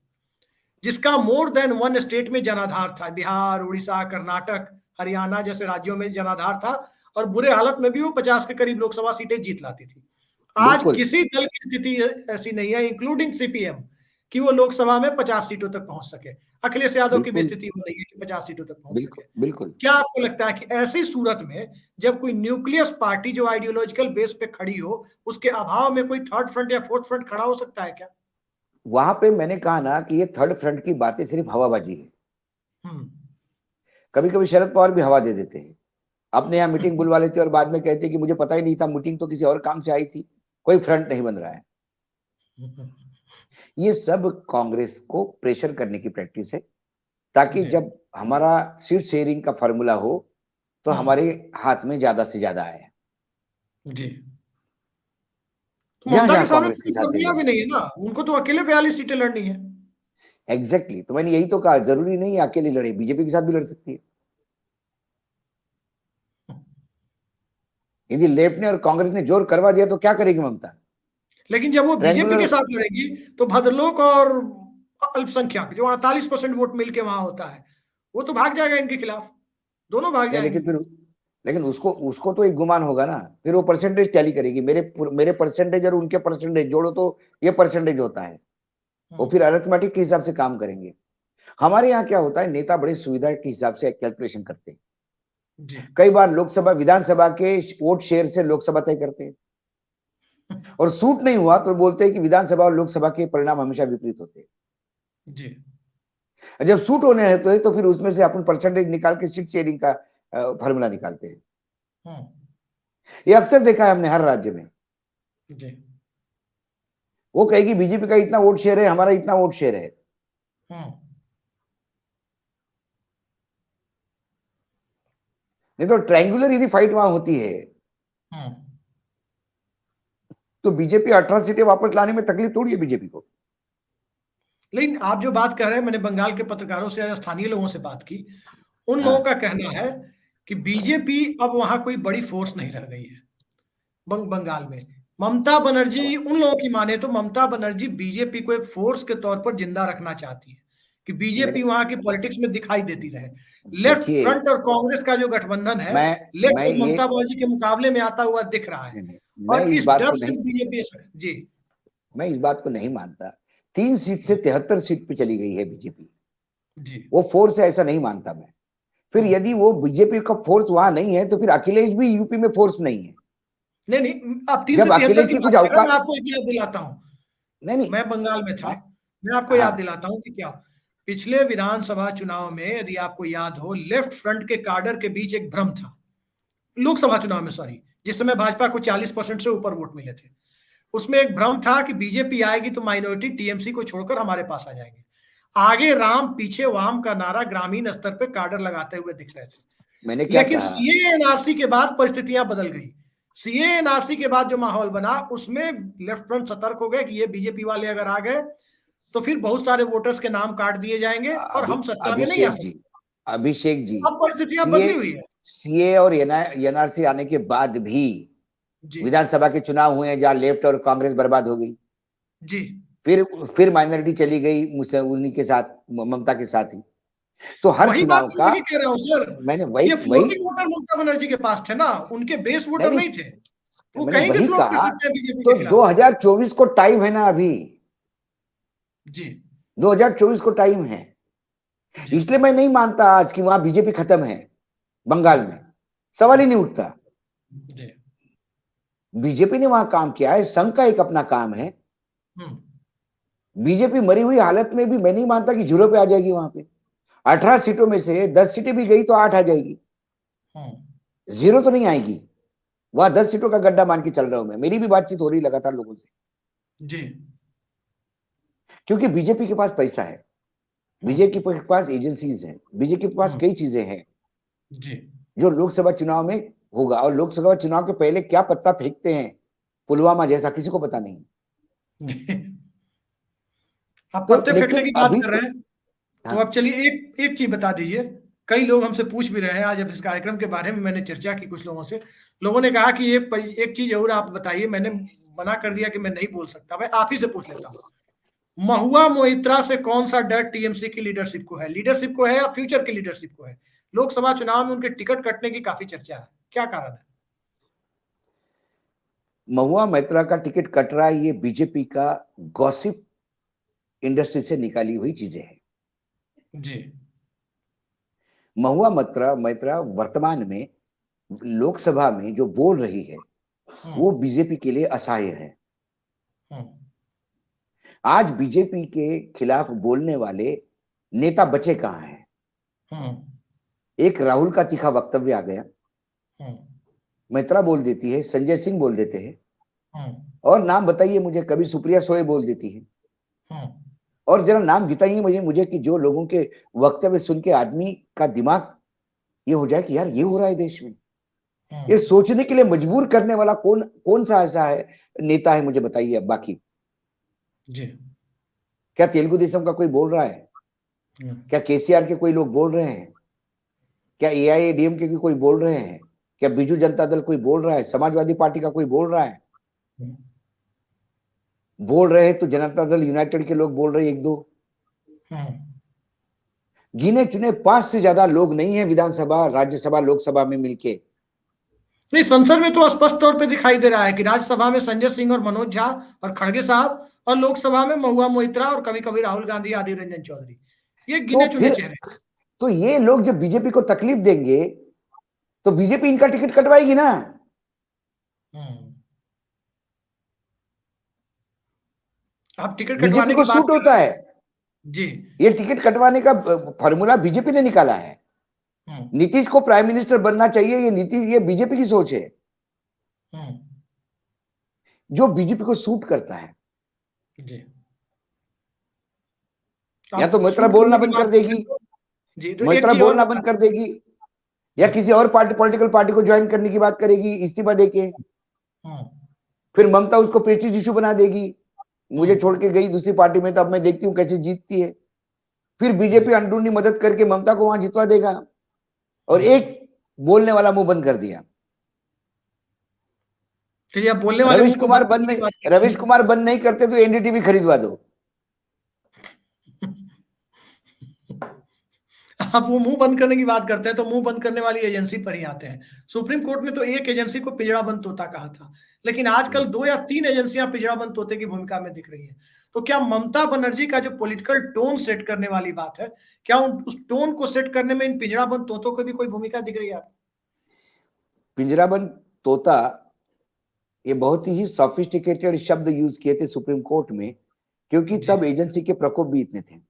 जिसका मोर देन वन स्टेट में जनाधार था। बिहार, उड़ीसा, कर्नाटक, हरियाणा जैसे राज्यों में जनाधार था और बुरे हालत में भी वो 50 के करीब लोकसभा सीटें जीत लाती थी। आज बिल्कुल किसी दल की स्थिति ऐसी नहीं है, इंक्लूडिंग सीपीएम, कि वो लोकसभा में 50 सीटों तक पहुंच सके। अखिलेश यादव की भी बिल्कुल स्थिति वो नहीं है कि 50 सीटों तक पहुंच बिल्कुल सके। बिल्कुल। क्या आपको लगता है कि ऐसी सूरत में जब कोई न्यूक्लियस पार्टी जो आइडियोलॉजिकल बेस पे खड़ी हो, उसके अभाव में कोई थर्ड फ्रंट या फोर्थ फ्रंट खड़ा हो सकता है क्या? वहां पे मैंने कहा ना कि ये थर्ड फ्रंट की बातें सिर्फ हवाबाजी है। हम्म। कभी कभी शरद पवार भी हवा दे देते हैं, अपने यहाँ मीटिंग बुलवा लेते हैं और बाद में कहते हैं कि मुझे पता ही नहीं था, मीटिंग तो किसी और काम से आई थी, कोई फ्रंट नहीं बन रहा है। ये सब कांग्रेस को प्रेशर करने की प्रैक्टिस है, ताकि जब हमारा सीट शेयरिंग का फॉर्मूला हो तो हमारे हाथ में ज्यादा से ज्यादा आए। जी। तो जहां ममता जहां के सामने कांग्रेस के कोई साथ फॉर्मूला भी नहीं है ना, उनको तो अकेले 42 सीटें लड़नी है। एग्जैक्टली, तो मैंने यही तो कहा, जरूरी नहीं है अकेले लड़े, बीजेपी के साथ भी लड़ सकती है। यदि लेफ्ट ने और कांग्रेस ने जोर करवा दिया तो क्या करेगी ममता? लेकिन जब वो बीजेपी के ट्रायंगुलर, साथ लड़ेगी तो भद्रलोक और अल्पसंख्यक जो 48% वोट मिलके वहां होता है, वो तो भाग जाएगा इनके खिलाफ, दोनों भाग नहीं जाएंगे। लेकिन फिर, लेकिन उसको उसको तो एक गुमान होगा ना, फिर वो परसेंटेज टैली करेगी, मेरे परसेंटेज और उनके परसेंटेज जोड़ो तो ये परसेंटेज होता है, वो फिर अरिथमेटिक के हिसाब से काम करेंगे। हमारे यहाँ क्या होता है, नेता बड़े सुविधा के हिसाब से कैलकुलेशन करते हैं। जी। कई बार लोकसभा विधानसभा के वोट शेयर से लोकसभा तय करते हैं, और सूट नहीं हुआ तो बोलते हैं कि विधानसभा और लोकसभा के परिणाम हमेशा विपरीत होते हैं। जी। जब सूट होने हैं तो फिर उसमें से अपन परसेंटेज निकाल के सीट शेयरिंग का फॉर्मूला निकालते हैं। ये अक्सर देखा है हमने हर राज्य में। जी। वो कहेगी बीजेपी का इतना वोट शेयर है, हमारा इतना वोट शेयर है। नहीं तो ट्रायंगुलर यदि फाइट वहां होती है तो बीजेपी 18 सीटें वापस लाने में तकलीफ थोड़ी है बीजेपी को। लेकिन आप जो बात कर रहे हैं, मैंने बंगाल के पत्रकारों से या स्थानीय लोगों से बात की, उन लोगों का कहना है कि बीजेपी अब वहां कोई बड़ी फोर्स नहीं रह गई है बंगाल में। ममता बनर्जी, उन लोगों की माने तो ममता बनर्जी बीजेपी को एक फोर्स के तौर पर जिंदा रखना चाहती है कि बीजेपी वहां की पॉलिटिक्स में दिखाई देती रहे। लेफ्ट देखिए, फ्रंट और कांग्रेस का जो गठबंधन है, मैं लेफ्ट ये ममता बनर्जी के मुकाबले में आता हुआ दिख रहा है। मैं और इस इस बात डर को से नहीं बीजेपी, जी मैं इस बात को नहीं मानता। 3 सीट से 73 सीट पे चली गई है बीजेपी, जी वो फोर्स है ऐसा नहीं मानता मैं। फिर यदि वो बीजेपी का फोर्स वहां नहीं है तो फिर अखिलेश भी यूपी में फोर्स नहीं है। नहीं नहीं, आप 3 से जब 73 अखिलेश की की बात कुछ कर रहे हैं, मैं औकात, आपको एक याद दिलाता हूं। नहीं नहीं, मैं बंगाल में था, मैं, मैं आपको याद हाँ, दिलाता हूं कि क्या पिछले विधानसभा चुनाव में, यदि आपको याद हो, लेफ्ट फ्रंट के काडर के बीच एक भ्रम था। लोकसभा चुनाव में, सॉरी, जिस समय भाजपा को 40% से ऊपर वोट मिले थे, उसमें एक भ्रम था कि बीजेपी आएगी तो माइनॉरिटी टीएमसी को छोड़कर हमारे पास आ जाएंगे। आगे राम पीछे वाम का नारा ग्रामीण स्तर पर काडर लगाते हुए दिख रहे थे। मैंने क्या लेकिन कहा, सीए एनआरसी के बाद परिस्थितियां बदल गई। सीए एनआरसी के बाद जो माहौल बना, उसमें लेफ्ट फ्रंट सतर्क हो गए कि ये बीजेपी वाले अगर आ गए तो फिर बहुत सारे वोटर्स के नाम काट दिए जाएंगे और हम सत्ता में नहीं आ अभिषेक जी, सकते। अभिषेक जी, अब परिस्थितियां सीए बदली हुई है। सीए और एनआरसी आने के बाद भी जी। विधानसभा के चुनाव हुए जहां लेफ्ट और कांग्रेस बर्बाद हो गई। जी। फिर माइनॉरिटी चली गई मुझसे, उन्हीं के साथ, ममता के साथ ही। तो हर वही बात चुनाव तो का मैं भी कह रहा हूं सर, मैंने वही ये वही फ्लोटिंग वोटर ममता बनर्जी के पास थे ना, उनके बेस नहीं वोटर नहीं, नहीं थे, वो मैंने कहीं भी वही फ्लोट कर कहा। सकते हैं बीजेपी तो के खिलाफ। 2024 को टाइम है ना अभी, जी। 2024 को टाइम है। जी। इसलिए मैं नहीं मानता आज कि वहां बीजेपी खत्म है बंगाल में, सवाल ही नहीं उठता। जी। बीजेपी ने वहां काम किया है, संघ का एक अपना काम है। बीजेपी मरी हुई हालत में भी मैं नहीं मानता कि 0 पे आ जाएगी। वहां पे 18 सीटों में से 10 सीटें भी गई तो 8 आ जाएगी, 0 तो नहीं आएगी। वहां 10 सीटों का गड्ढा मान के चल रहा हूं मैं। मेरी भी बातचीत हो रही लगातार लोगों से जी। क्योंकि बीजेपी के पास पैसा है, बीजेपी के पास एजेंसीज हैं, बीजेपी के पास कई चीजें हैं जी। जो लोकसभा चुनाव में होगा। और लोकसभा चुनाव के पहले क्या पत्ता फेंकते हैं पुलवामा जैसा, किसी को पता नहीं। आप तो पत्ते फेंकने लेकिन की बात अभी कर तो, रहे हैं, तो हाँ, अब चलिए एक एक चीज बता दीजिए। कई लोग हमसे पूछ भी रहे हैं, आज अब इस कार्यक्रम के बारे में मैंने चर्चा की कुछ लोगों से। लोगों ने कहा कि एक चीज और आप बताइए। मैंने मना कर दिया कि मैं नहीं बोल सकता, मैं आप ही से पूछ लेता हूँ। महुआ मोइत्रा से कौन सा डर टीएमसी की लीडरशिप को है? लीडरशिप को है या फ्यूचर की लीडरशिप को है? लोकसभा चुनाव में उनके टिकट कटने की काफी चर्चा है, क्या कारण है? महुआ मैत्रा का टिकट कट रहा है, ये बीजेपी का गॉसिप इंडस्ट्री से निकाली हुई चीजें हैं। जी। महुआ मैत्रा वर्तमान में लोकसभा में जो बोल रही है वो बीजेपी के लिए असह्य है। आज बीजेपी के खिलाफ बोलने वाले नेता बचे कहां हैं? एक राहुल का तीखा वक्तव्य आ गया, मैत्रा बोल देती है, संजय सिंह बोल देते हैं, और नाम बताइए मुझे, कभी सुप्रिया सुले बोल देती है। और जरा नाम गिताइए मुझे कि जो लोगों के वक्तव्य सुन के आदमी का दिमाग ये हो जाए कि यार ये हो रहा है देश में। ये सोचने के लिए मजबूर करने वाला कौन कौन सा ऐसा है नेता है, मुझे बताइए। अब बाकी जी। क्या तेलुगु देशम का कोई बोल रहा है? क्या केसीआर के कोई लोग बोल रहे हैं? क्या एआईएडीएमके के कोई बोल रहे हैं? क्या बीजू जनता दल कोई बोल रहा है? समाजवादी पार्टी का कोई बोल रहा है? बोल रहे हैं तो जनता दल यूनाइटेड के लोग बोल रहे हैं, एक दो। गिने चुने 5 से ज्यादा लोग नहीं है विधानसभा, राज्यसभा, लोकसभा में मिलके। नहीं, संसद में तो स्पष्ट तौर पे दिखाई दे रहा है कि राज्यसभा में संजय सिंह और मनोज झा और खड़गे साहब, और लोकसभा में महुआ मोइत्रा और कभी कभी राहुल गांधी, आदि रंजन चौधरी, ये गिने तो चुने फिर चेहरे। तो ये लोग जब बीजेपी को तकलीफ देंगे तो बीजेपी इनका टिकट कटवाएगी ना। आप टिकट बीजेपी कटवाने को की बात सूट कर होता रहे है, हैं। जी। ये टिकट कटवाने का फॉर्मूला बीजेपी ने निकाला है। नीतीश को प्राइम मिनिस्टर बनना चाहिए, ये बीजेपी की सोच है, जो बीजेपी को सूट करता है। जी। या तो आप मैत्रा सूट बोलना करने की बंद कर बात कर रहे देगी, हैं तो जी, तो एक मैत्रा चीज और बोलना बता। बंद कर देगी, या जी। किसी और पॉलिटिकल पार्टी को ज्वाइन करने की बात करेगी इस्तीफा देके। फिर ममता उसको प्रेस्टीज इशू बना देगी, मुझे छोड़ के गई दूसरी पार्टी में, तो अब मैं देखती हूँ कैसे जीतती है। फिर बीजेपी अंदरूनी मदद करके ममता को वहां जितवा देगा, और एक बोलने वाला मुंह बंद कर दिया। चलिए, आप बोलने वाले मुंह को बंद करने की बात करते रविश हैं। कुमार बंद नहीं करते तो एनडीटीवी खरीदवा दो। आप वो मुंह बंद करने की बात करते हैं तो मुंह बंद करने वाली एजेंसी पर ही आते हैं। सुप्रीम कोर्ट ने तो एक एजेंसी को पिंजड़ाबंद तोता कहा था, लेकिन आजकल 2 या 3 एजेंसियां पिंजड़ाबंद तोते की भूमिका में दिख रही हैं। तो क्या ममता बनर्जी का जो पॉलिटिकल टोन सेट करने वाली बात है, क्या उस टोन को सेट करने में इन पिंजड़ाबंद तोतों को भी कोई भूमिका दिख रही है आपको? पिंजराबंद तोता, ये बहुत ही सॉफिस्टिकेटेड शब्द यूज किए थे सुप्रीम कोर्ट में, क्योंकि तब एजेंसी के प्रकोप भी इतने थे।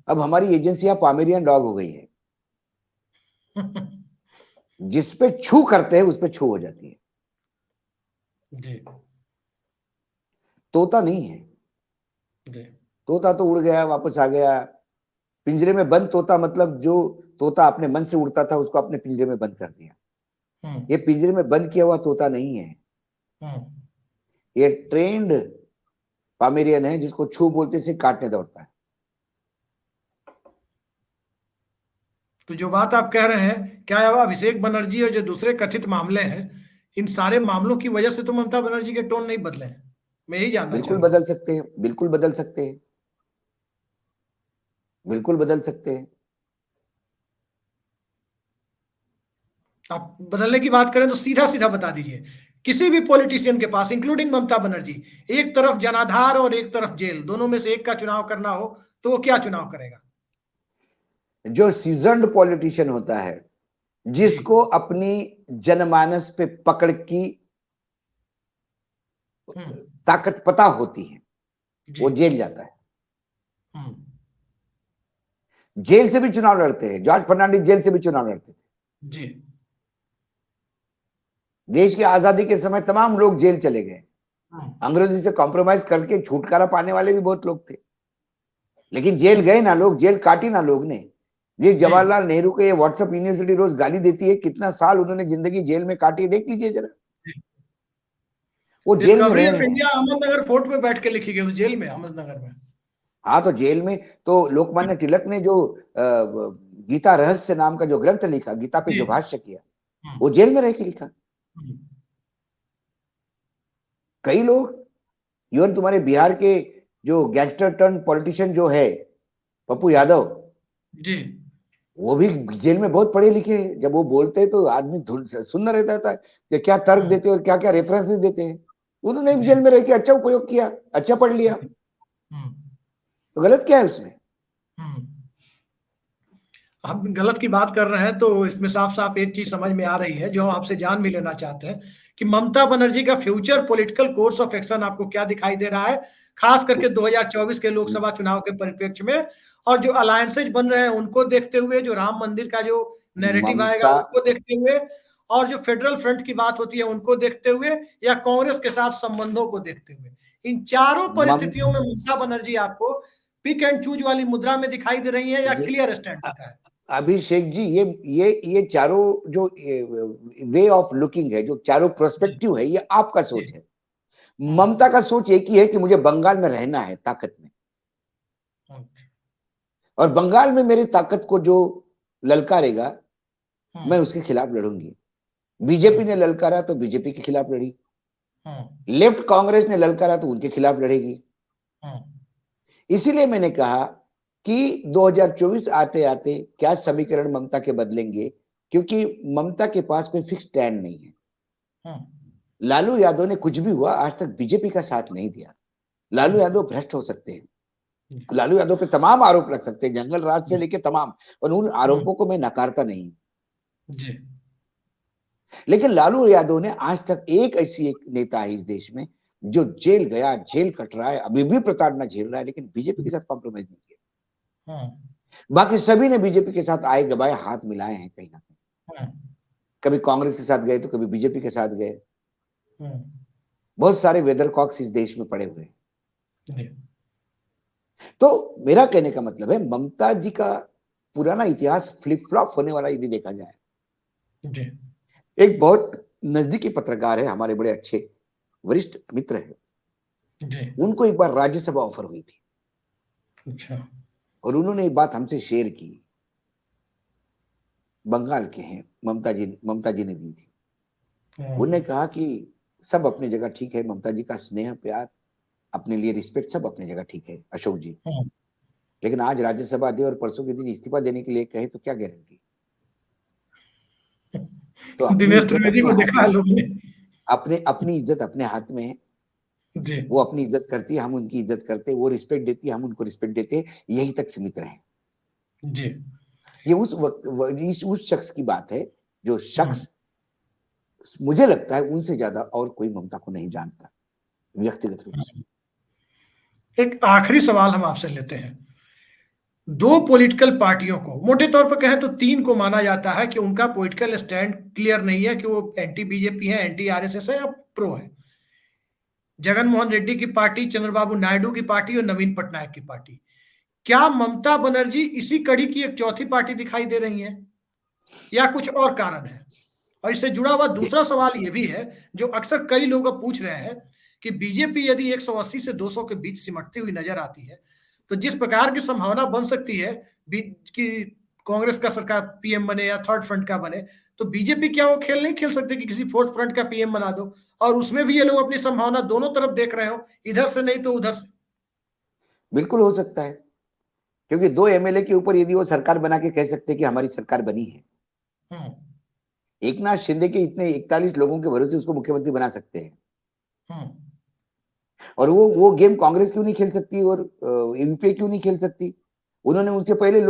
अब हमारी एजेंसियां पामेरियन डॉग हो गई है, जिस पे छू करते हैं उस पे छू हो जाती है। जी। तोता नहीं है, जी। तोता तो उड़ गया वापस आ गया। पिंजरे में बंद तोता मतलब जो तोता अपने मन से उड़ता था उसको अपने पिंजरे में बंद कर दिया। ये पिंजरे में बंद किया हुआ तोता नहीं है, ये ट्रेंड पामेरियन है, जिसको छू बोलते से काटने दौड़ता है। तो जो बात आप कह रहे हैं, क्या अभिषेक बनर्जी और जो दूसरे कथित मामले हैं, इन सारे मामलों की वजह से तो ममता बनर्जी के टोन नहीं बदले हैं? मैं यही जानना चाह बिल्कुल रहा हूं। बदल सकते हैं, बिल्कुल बदल सकते हैं, बिल्कुल बदल सकते हैं। आप बदलने की बात करें तो सीधा सीधा बता दीजिए, किसी भी पॉलिटिशियन के पास, इंक्लूडिंग ममता बनर्जी, एक तरफ जनाधार और एक तरफ जेल, दोनों में से एक का चुनाव करना हो तो वो क्या चुनाव करेगा? जो सीजन्ड पॉलिटिशियन होता है, जी। जिसको अपनी जनमानस पे पकड़ की ताकत पता होती है, वो जेल जाता है। हम्म। जेल से भी चुनाव लड़ते हैं। जॉर्ज फर्नांडिस जेल से भी चुनाव लड़ते थे। जी। देश की आजादी के समय तमाम लोग जेल चले गए। हम्म। अंग्रेजी से कॉम्प्रोमाइज करके छुटकारा पाने वाले भी बहुत लोग थे, लेकिन जेल गए ना लोग, जेल काटी ना लोग ने। ये जी। जवाहरलाल नेहरू को ये व्हाट्सएप यूनिवर्सिटी रोज गाली देती है, कितना साल उन्होंने जिंदगी जेल में काटी है, देख लीजिए जरा। वो जेल में डिस्कवरी रहे ऑफ हैं। इंडिया अहमदनगर फोर्ट में बैठ के लिखी गई, उस जेल में, अहमदनगर में। हाँ, तो जेल में तो लोकमान्य तिलक ने जो गीता रहस्य नाम का जो ग्रंथ लिखा, गीता पे जी। जो भाष्य किया, हम्म। वो जेल में रह के लिखा। हम्म। कई लोग, इवन तुम्हारे बिहार के जो गैंगस्टर टर्न पॉलिटिशियन जो है पप्पू यादव, जी। वो भी जेल में बहुत पढ़े लिखे हैं। जब वो बोलते हैं तो आदमी सुनना रहता था कि क्या तर्क देते हैं और क्या क्या रेफरेंसेस देते हैं। उन्होंने जी। जेल में रह के अच्छा उपयोग किया, अच्छा पढ़ लिया, हम्म। तो गलत क्या है उसमें? हम्म। हम गलत की बात कर रहे हैं तो इसमें साफ साफ एक चीज समझ में आ रही है जो हम आपसे जान भी लेना चाहते हैं कि ममता बनर्जी का future political course of action आपको क्या दिखाई दे रहा है, खास करके 2024 के लोकसभा चुनाव के परिप्रेक्ष्य में, और जो अलायंसेज बन रहे हैं उनको देखते हुए, जो राम मंदिर का जो नैरेटिव आएगा ममता उनको देखते हुए, और जो फेडरल फ्रंट की बात होती है उनको देखते हुए, या कांग्रेस के साथ संबंधों को देखते हुए, इन चारों मम परिस्थितियों में ममता बनर्जी आपको पिक एंड चूज वाली मुद्रा में दिखाई दे रही है या ये क्लियर स्टैंड दिखा है? अभिषेक जी, ये चारों जो वे ऑफ लुकिंग है, जो चारों जी। प्रोस्पेक्टिव है, ये आपका जी। सोच है। ममता का सोच एक ही है कि मुझे बंगाल में रहना है ताकत में, और बंगाल में मेरी ताकत को जो ललकारेगा मैं उसके खिलाफ लड़ूंगी। बीजेपी ने ललकारा तो बीजेपी के खिलाफ लड़ी, लेफ्ट कांग्रेस ने ललकारा तो उनके खिलाफ लड़ेगी। इसीलिए मैंने कहा कि 2024 आते आते क्या समीकरण ममता के बदलेंगे, क्योंकि ममता के पास कोई फिक्स स्टैंड नहीं है। लालू यादव ने कुछ भी हुआ आज तक बीजेपी का साथ नहीं दिया। लालू यादव भ्रष्ट हो सकते हैं, लालू यादव पे तमाम आरोप लग सकते हैं, जंगल राज से लेके तमाम, और उन आरोपों को मैं नकारता नहीं। जी। लेकिन लालू यादव ने आज तक एक ऐसी नेता है इस देश में जो जेल गया, जेल कट रहा है, अभी भी प्रताड़ना झेल रहा है, लेकिन बीजेपी के साथ कॉम्प्रोमाइज नहीं किया। बाकी सभी ने बीजेपी के साथ आए गवाए हाथ मिलाए हैं कहीं ना कहीं। कभी कांग्रेस के साथ गए तो कभी बीजेपी के साथ गए। बहुत सारे वेदरकॉक्स इस देश में पड़े हुए हैं। तो मेरा कहने का मतलब है, ममता जी का पुराना इतिहास फ्लिप फ्लॉप होने वाला यदि देखा जाए। जी। एक बहुत नजदीकी पत्रकार है, हमारे बड़े अच्छे वरिष्ठ मित्र है, जी। उनको एक बार राज्यसभा ऑफर हुई थी। अच्छा। और उन्होंने एक बात हमसे शेयर की, बंगाल के हैं, ममता जी ने दी थी। उन्होंने कहा कि सब अपनी जगह ठीक है, ममता जी का स्नेह प्यार, अपने लिए रिस्पेक्ट सब अपनी जगह ठीक है अशोक जी, लेकिन आज राज्यसभा दे और परसों के दिन इस्तीफा देने के लिए कहे तो क्या गारंटी? तो अपनी दिनेश इज्जत त्रिवेदी अपने को हाथ देखा है में, लोगों ने। अपनी इज्जत अपने हाथ में है। जी। वो अपनी इज्जत करती है, हम उनकी इज्जत करते हैं, वो रिस्पेक्ट देती है, हम उनको रिस्पेक्ट देते हैं, यहीं तक सीमित रहे। जी। ये उस वक्त उस शख्स की बात है जो शख्स, मुझे लगता है उनसे ज्यादा और कोई ममता को नहीं जानता व्यक्तिगत रूप से। एक आखिरी सवाल हम आपसे लेते हैं। दो पॉलिटिकल पार्टियों को, मोटे तौर पर कहें तो तीन को, माना जाता है कि उनका पॉलिटिकल स्टैंड क्लियर नहीं है, कि वो एंटी बीजेपी है, एंटी आरएसएस है, या प्रो है। जगन मोहन रेड्डी की पार्टी, चंद्रबाबू नायडू की पार्टी और नवीन पटनायक की पार्टी। क्या ममता बनर्जी इसी कड़ी की एक चौथी पार्टी दिखाई दे रही है, या कुछ और कारण है? और इससे जुड़ा हुआ दूसरा सवाल यह भी है, जो अक्सर कई लोग अब पूछ रहे हैं, कि बीजेपी यदि 180 से 200 के बीच सिमटती हुई नजर आती है, तो जिस प्रकार की संभावना बन सकती है कि कांग्रेस का सरकार पीएम बने या थर्ड फ्रंट का बने, तो बीजेपी क्या वो खेल नहीं खेल सकती कि किसी फोर्थ फ्रंट का पीएम बना दो, और उसमें भी ये लोग अपनी संभावना दोनों तरफ देख रहे हो, इधर से नहीं तो उधर से? बिल्कुल हो सकता है, क्योंकि दो एमएलए के ऊपर यदि वो सरकार बना के कह सकते हैं कि हमारी सरकार बनी है, एक नाथ शिंदे के इतने 41 लोगों के भरोसे उसको मुख्यमंत्री बना सकते हैं, और वो गेम कांग्रेस क्यों नहीं खेल सकती और यूपीए क्यों नहीं खेल सकती? उन्होंने उनसे पहले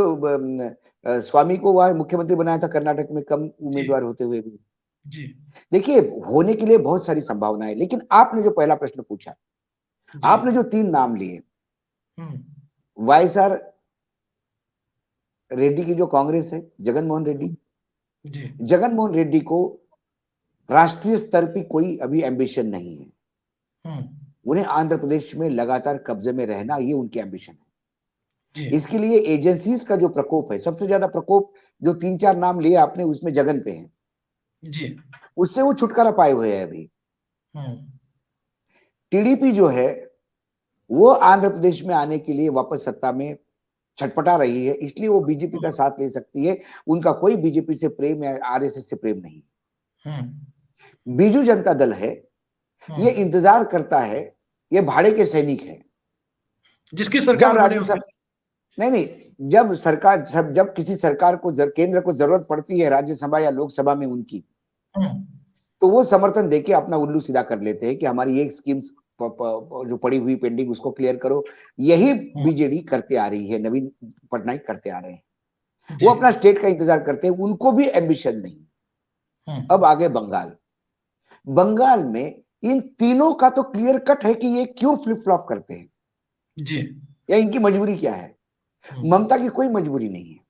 स्वामी को वहां मुख्यमंत्री बनाया था कर्नाटक में, कम उम्मीदवार होते हुए भी। जी। देखिए, होने के लिए बहुत सारी संभावनाएं, लेकिन आपने जो पहला प्रश्न पूछा आपने जो 3 नाम लिए, वाईएसआर रेड्डी की जो कांग्रेस है, जगन मोहन रेड्डी, जगन मोहन रेड्डी को राष्ट्रीय स्तर पर कोई अभी एम्बिशन नहीं है। उन्हें आंध्र प्रदेश में लगातार कब्जे में रहना, ये उनकी एम्बिशन है। इसके लिए एजेंसीज का जो प्रकोप है, सबसे ज्यादा प्रकोप जो 3-4 नाम लिए आपने, उसमें जगन पे है जी, उससे वो छुटकारा पाए हुए है अभी। टीडीपी जो है वो आंध्र प्रदेश में आने के लिए वापस सत्ता में छटपटा रही है, इसलिए वो बीजेपी का साथ ले सकती है। उनका कोई बीजेपी से प्रेम या आरएसएस से प्रेम नहीं। बीजू जनता दल है, ये इंतजार करता है, ये भाड़े के सैनिक है। जिसकी सरकार राज्यसभा नहीं, जब किसी सरकार को केंद्र को जरूरत पड़ती है राज्यसभा या लोकसभा में उनकी, तो वो समर्थन देके अपना उल्लू सीधा कर लेते हैं कि हमारी ये स्कीम्स जो पड़ी हुई पेंडिंग उसको क्लियर करो। यही बीजेडी करते आ रही है, नवीन पटनायक करते आ रहे हैं। वो अपना स्टेट का इंतजार करते हैं, उनको भी एम्बिशन नहीं। अब आगे बंगाल में इन तीनों का तो क्लियर कट है कि ये क्यों फ्लिप फ्लॉप करते हैं जी, या इनकी मजबूरी क्या है। ममता की कोई मजबूरी नहीं है।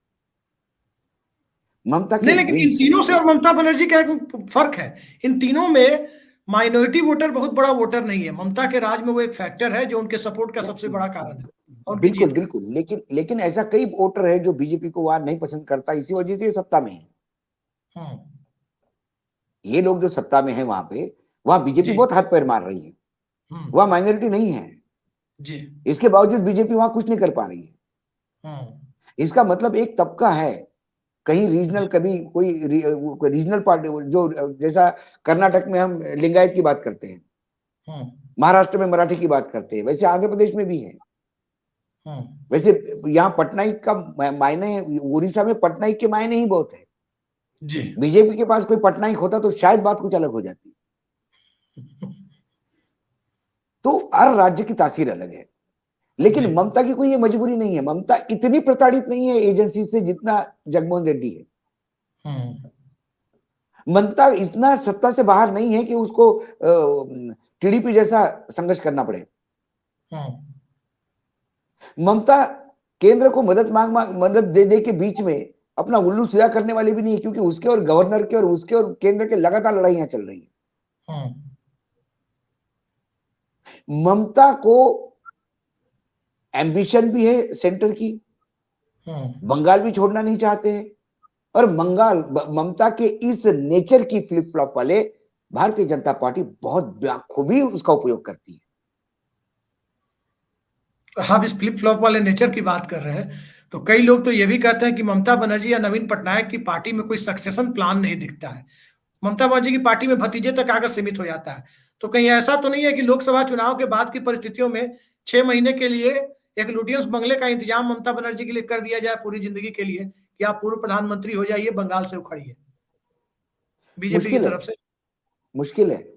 ममता नहीं, लेकिन इन तीनों से और ममता बनर्जी का एक फर्क है। इन तीनों में माइनॉरिटी वोटर बहुत बड़ा वोटर नहीं है। ममता के राज में वो एक फैक्टर है जो उनके सपोर्ट का सबसे बड़ा कारण है। बिल्कुल बिल्कुल, लेकिन ऐसा कई वोटर है जो बीजेपी को वहां नहीं पसंद करता, इसी वजह से सत्ता में है। ये लोग जो सत्ता में है वहां बीजेपी बहुत हाथ पैर मार रही है, वहां माइनॉरिटी नहीं है जी, इसके बावजूद बीजेपी वहां कुछ नहीं कर पा रही है। इसका मतलब एक तबका है, कहीं रीजनल, कभी कोई रीजनल पार्टी, जो जैसा कर्नाटक में हम लिंगायत की बात करते हैं, महाराष्ट्र में मराठी की बात करते हैं, वैसे आंध्र प्रदेश में भी है। वैसे यहाँ पटनायक का मायने, उड़ीसा में पटनायक के मायने ही बहुत है जी। बीजेपी के पास कोई पटनायक होता तो शायद बात कुछ अलग हो जाती। तो हर राज्य की तासीर अलग है, लेकिन ममता की कोई ये मजबूरी नहीं है। ममता इतनी प्रताड़ित नहीं है एजेंसी से जितना जगनमोहन रेड्डी है। ममता इतना सत्ता से बाहर नहीं है कि उसको टीडीपी जैसा संघर्ष करना पड़े। ममता केंद्र को मदद दे के बीच में अपना उल्लू सीधा करने वाली भी नहीं है, क्योंकि उसके और गवर्नर के और उसके और केंद्र के लगातार लड़ाइयां चल रही है। ममता को एम्बिशन भी है सेंटर की, बंगाल भी छोड़ना नहीं चाहते हैं, और ममता के इस नेचर की फ्लिप फ्लॉप वाले भारतीय जनता पार्टी बहुत बखूबी उसका उपयोग करती है। आप इस फ्लिप फ्लॉप वाले नेचर की बात कर रहे हैं, तो कई लोग तो ये भी कहते हैं कि ममता बनर्जी या नवीन पटनायक की पार्टी में कोई सक्सेशन प्लान नहीं दिखता है। ममता बनर्जी की पार्टी में भतीजे तक आकर सीमित हो जाता है। तो कहीं ऐसा तो नहीं है कि लोकसभा चुनाव के बाद की परिस्थितियों में 6 महीने के लिए एक लुटियंस बंगले का इंतजाम ममता बनर्जी के लिए कर दिया जाए पूरी जिंदगी के लिए, कि आप पूर्व प्रधानमंत्री हो जाइए, बंगाल से उखड़िए बीजेपी की तरफ से? मुश्किल है।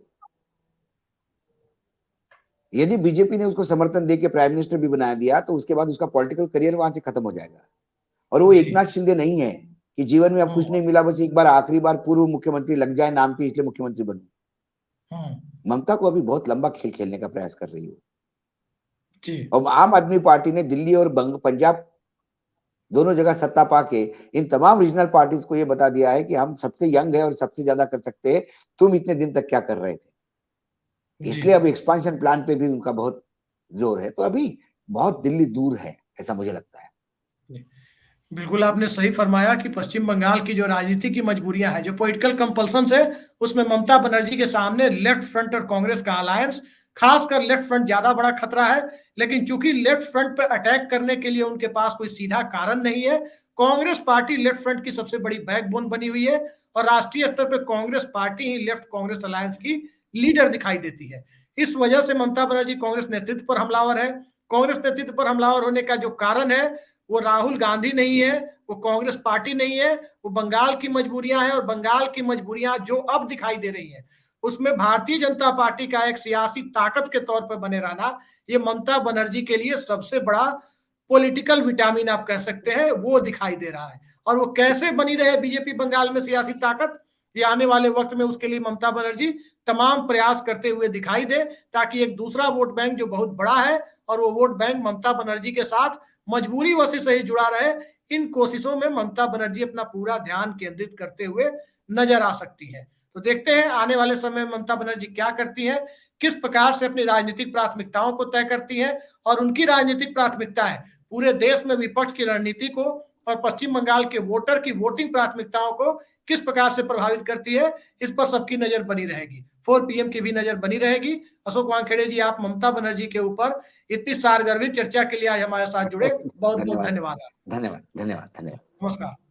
यदि बीजेपी ने उसको समर्थन देके प्राइम मिनिस्टर भी बना दिया तो उसके बाद उसका पॉलिटिकल करियर वहां से खत्म हो जाएगा। और वो एकनाथ शिंदे नहीं है कि जीवन में अब कुछ नहीं मिला, बस एक बार आखिरी बार पूर्व मुख्यमंत्री लग जाए नाम पे इसलिए मुख्यमंत्री बनूं। ममता को अभी बहुत लंबा खेल खेलने का प्रयास कर रही है। और आम आदमी पार्टी ने दिल्ली और पंजाब दोनों जगह सत्ता पाके इन तमाम रीजनल पार्टीज को यह बता दिया है कि हम सबसे यंग है और सबसे ज्यादा कर सकते हैं, तुम इतने दिन तक क्या कर रहे थे। इसलिए अब एक्सपांशन प्लान पे भी उनका बहुत जोर है। तो अभी बहुत दिल्ली दूर है, ऐसा मुझे लगता है। बिल्कुल आपने सही फरमाया कि पश्चिम बंगाल की जो राजनीति की मजबूरियां हैं, जो पॉलिटिकल कंपल्सन है, उसमें ममता बनर्जी के सामने लेफ्ट फ्रंट और कांग्रेस का अलायंस, खासकर लेफ्ट फ्रंट ज्यादा बड़ा खतरा है। लेकिन चूंकि लेफ्ट फ्रंट पर अटैक करने के लिए उनके पास कोई सीधा कारण नहीं है, कांग्रेस पार्टी लेफ्ट फ्रंट की सबसे बड़ी बैकबोन बनी हुई है और राष्ट्रीय स्तर पर कांग्रेस पार्टी ही लेफ्ट कांग्रेस अलायंस की लीडर दिखाई देती है। इस वजह से ममता बनर्जी कांग्रेस नेतृत्व पर हमलावर है। कांग्रेस नेतृत्व पर हमलावर होने का जो कारण है वो राहुल गांधी नहीं है, वो कांग्रेस पार्टी नहीं है, वो बंगाल की मजबूरियां हैं। और बंगाल की मजबूरियां जो अब दिखाई दे रही हैं, उसमें भारतीय जनता पार्टी का एक सियासी ताकत के तौर पर बने रहना, ये ममता बनर्जी के लिए सबसे बड़ा पॉलिटिकल विटामिन आप कह सकते हैं, वो दिखाई दे रहा है। और वो कैसे बनी रहे बीजेपी बंगाल में सियासी ताकत, ये आने वाले वक्त में उसके लिए ममता बनर्जी तमाम प्रयास करते हुए दिखाई दे, ताकि एक दूसरा वोट बैंक जो बहुत बड़ा है और वो वोट बैंक ममता बनर्जी के साथ मजबूरी वश से ही जुड़ा रहे। इन कोशिशों में ममता बनर्जी अपना पूरा ध्यान केंद्रित करते हुए नजर आ सकती है। तो देखते हैं आने वाले समय में ममता बनर्जी क्या करती है, किस प्रकार से अपनी राजनीतिक प्राथमिकताओं को तय करती है, और उनकी राजनीतिक प्राथमिकताएं पूरे देश में विपक्ष की रणनीति को और पश्चिम बंगाल के वोटर की वोटिंग प्राथमिकताओं को किस प्रकार से प्रभावित करती है, इस पर सबकी नजर बनी रहेगी। 4 PM की भी नजर बनी रहेगी। अशोक वानखेड़े जी, आप ममता बनर्जी के ऊपर इतनी सारगर्भित चर्चा के लिए आज हमारे साथ जुड़े, बहुत बहुत धन्यवाद धन्यवाद। धन्यवाद धन्यवाद धन्यवाद। नमस्कार।